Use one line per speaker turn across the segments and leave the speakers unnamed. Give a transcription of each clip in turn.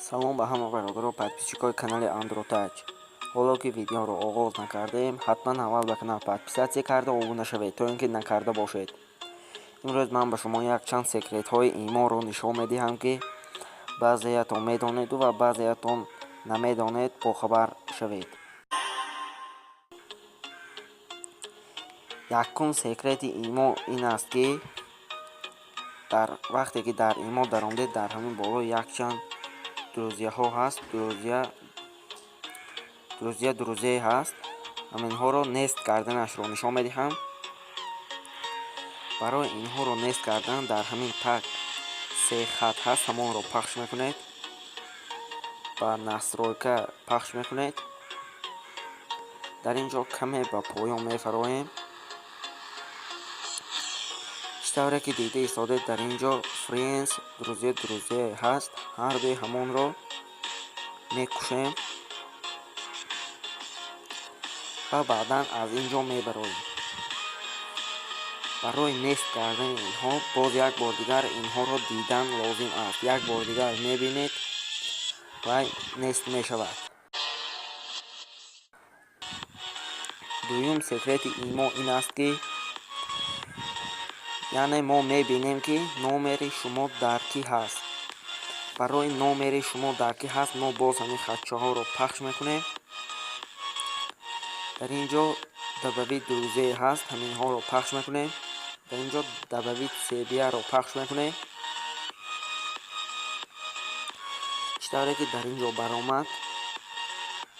салом ба ҳама бародаро подписчикои канали androtaj. ҳоло ки видеоро оғоз накардем, ҳатман аввал ба канал подписатсия карда обуна шавед, то ин ки накарда бошед. имрӯз ман ба шумо якчанд секретҳои иморо нишон медиҳам, ки баъзеятон медонеду ва баъзеятон намедонед, бохабар шавед. якум секрети имо ин аст, ки вақте ки дар имо даромдед, дар ҳамин боло якчанд друзяҳо ҳаст, друзия ҳаст. ҳаминҳоро нест карданашро нишон медиҳам. барои инҳоро нест кардан дар ҳамин так се хат ҳаст, ҳамонро пахш мекунед, ба настройка пахш мекунед. дар ин ҷо каме ба поён мефароем. тавре ки дида истодед, дар ин ҷо friends друзия ҳаст. ҳардуи ҳамонро мекушем ва баъдан аз ин ҷо мебароем. барои нест кардани инҳо боз як бор дигар инҳоро дидан лозим аст. як бор дигар мебинед ва нест мешавад. дуюм секрети имо ин аст, ки яъне мо мебинем ки номери шумо дар кӣ ҳаст. барои номери шумо дар кӣ ҳаст, мо боз ҳамин хатчаҳоро пахш мекунем. дар ин ҷо дабави друзия ҳаст, ҳаминҳоро пахш мекунем. дар ин ҷо дабави себияро пахш мекунем. тавре ки дар ин ҷо баромад,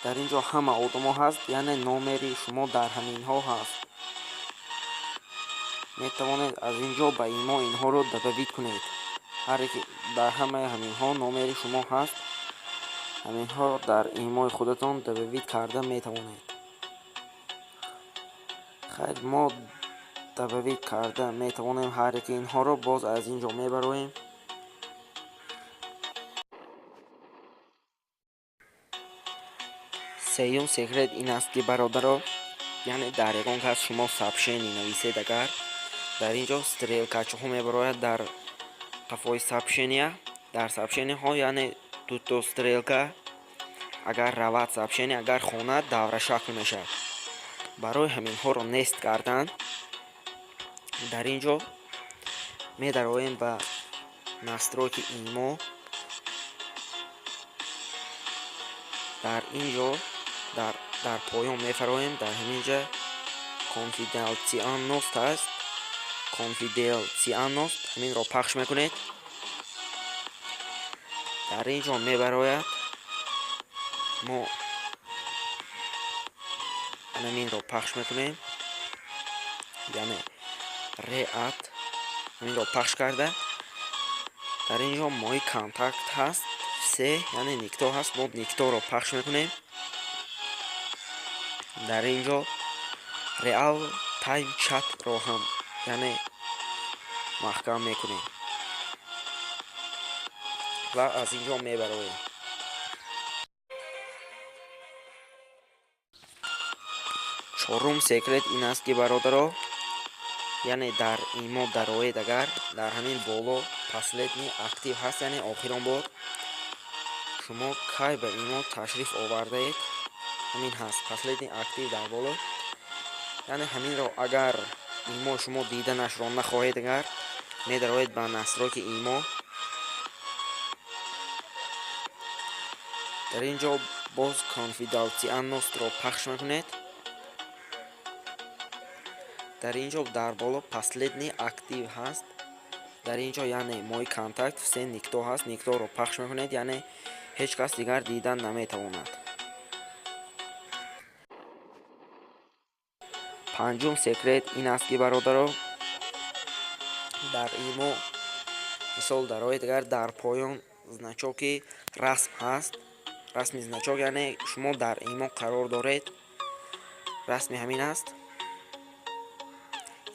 дар ин ҷо ҳама одамо ҳаст, яъне номери шумо дар ҳаминҳо ҳаст. метавонед аз ин ҷо ба имо инҳоро дабавид кунед. ҳаре ки дар ҳамаи ҳаминҳо номери шумо ҳаст, ҳаминҳо дар имои худатон дабавид карда метавонед. хайр, мо дабавид карда метавонем ҳаре ки инҳоро боз аз ин ҷо мебароем. сеюм секрет ин аст, ки бародаро, яъне дар ягон кас шумо сообщение нависед, агар дар ин ҷо стрелкачаҳо мебарояд дар қафои сообщения. дар сообщениҳо яъне дуто стрелка, агар равад сообщение, агар хонад даврашакл мешавад. барои ҳаминҳоро нест кардан, дар ин ҷо медароем ба настройки имо. дар ин ҷо дар поён мефароем. дар ҳамин ҷо конфиденсияност ҳаст. конфиденсияност ҳаминро пахш мекунед. дар ин ҷо мебарояд мо ҳаминро пахш мекунем, яъне реат ҳаминро пахш карда. дар ин ҷо мои контакт ҳаст, все, яъне никто ҳаст, мо никторо пахш мекунем. дар ин ҷо реал тайм чатро ҳам яъне маҳкам мекунем ва аз ин ҷо мебароем. чорум секрет ин аст, ки бародаро, яъне дар имо дароед, агар дар ҳамин боло последний актив ҳаст, яъне охирон бор шумо кай ба имо ташриф овардаед, ҳамин ҳаст последний актив дар боло. яъне ҳаминро агар имо шумо диданашро нахоҳед, агар медароед ба настройки имо. дар ин ҷо боз конфиденсияностро пахш мекунед. дар ин ҷо дар боло последний актив ҳаст. дар ин ҷо яъне мои контакт, все, никто ҳаст, никторо пахш мекунед, яъне ҳеҷ кас дигар дидан наметавонад. панҷум секрет ин аст, ки бародаро, дар имо мисол дароед, агар дар поён значоки расм ҳаст, расми значок, яъне шумо дар имо қарор доред, расми ҳамин аст.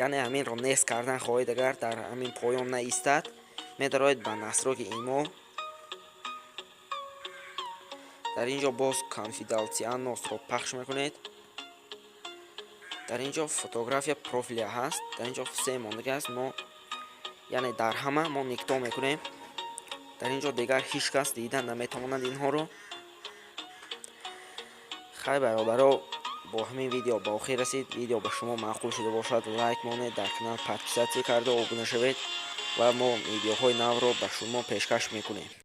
яъне ҳаминро нест кардан хоҳед, агар дар ҳамин поён наистад, медароед ба настройки имо. дар ин ҷо боз конфиденсияностро пахш мекунед. дар ин ҷо фотография профиля ҳаст. дар ин ҷо все мондагӣ аст. мо яъне дар ҳама мо никто мекунем. дар ин ҷо дигар ҳеҷ кас дидан наметавонад инҳоро. хай бародаро, бо ҳамин видео ба охир расид. Видео ба шумо маъқул шуда бошад, лайк монед, дар канал подписатсия карда обуна шавед ва мо видеоҳои навро ба шумо пешкаш мекунем.